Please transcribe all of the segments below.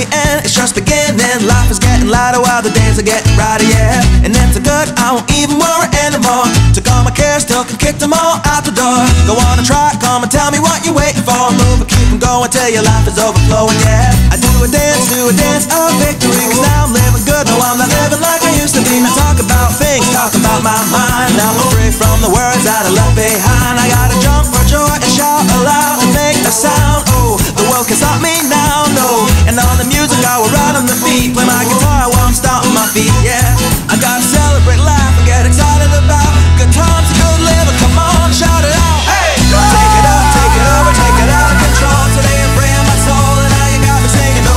the end, it's just beginning. Life is getting lighter while the days are getting brighter, yeah. And if it's good, I won't even worry anymore. Took all my cares, still can kick them all out the door. Go on and try, come and tell me what you're waiting for. Move and keep them going till your life is overflowing, yeah. I do a dance of victory, cause now I'm living good. No, I'm not living like I used to be. Now talk about things, talk about my mind. Now I'm free from the words that I left behind. I gotta jump for joy and shout aloud and make a sound. Oh, the world can stop me now, no. And on the music I will ride on the beat. Play my guitar, I won't stop on my feet, yeah. I gotta celebrate life and get excited about good times and good living. Come on, shout it out. Hey, take it up, take it over, take it out of control. Today I'm freeing my soul and now you got me singing. Oh,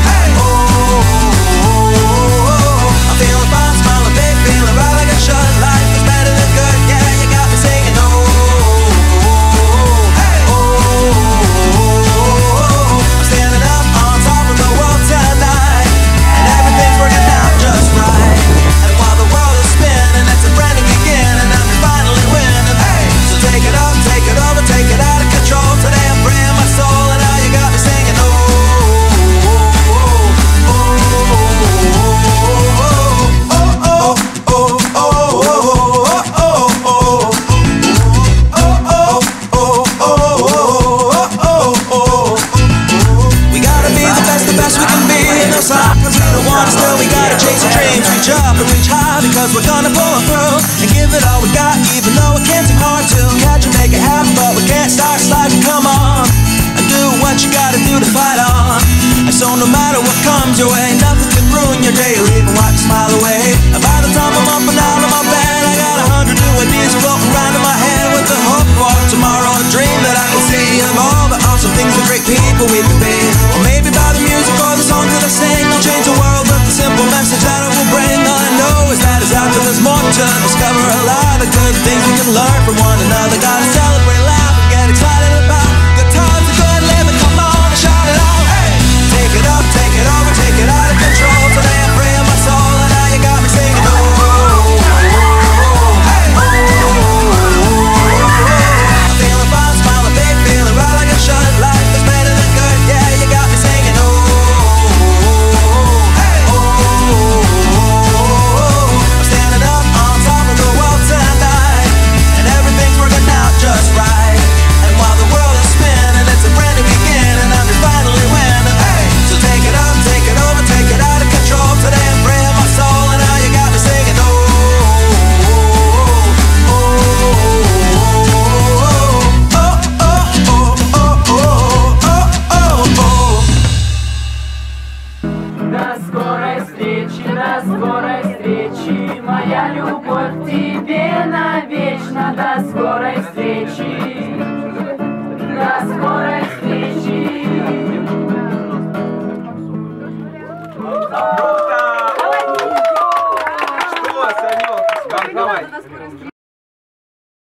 hey, I'm feeling fine, smiling big, feeling right like I should. Life is better than good, yeah, you got me singing. Oh, hey, I'm standing up on top of the world tonight, and everything's working out just right. And while the world is spinning, it's a brand new beginning, and I'm finally winning. Hey, so take it up, take it over, take it out of control. Today I'm freeing my soul, and now you got me singing. Oh, we gotta be the best we can be. And no sometimes we don't want to, still we gotta chase our dreams. Reach up and reach high, because we're gonna pull it through and give it all we got, even though it can seem hard to catch and make it happen. But we can't start sliding, come on, and do what you gotta do to fight on. And so no matter what comes your way, nothing can ruin your day or even wipe a smile away.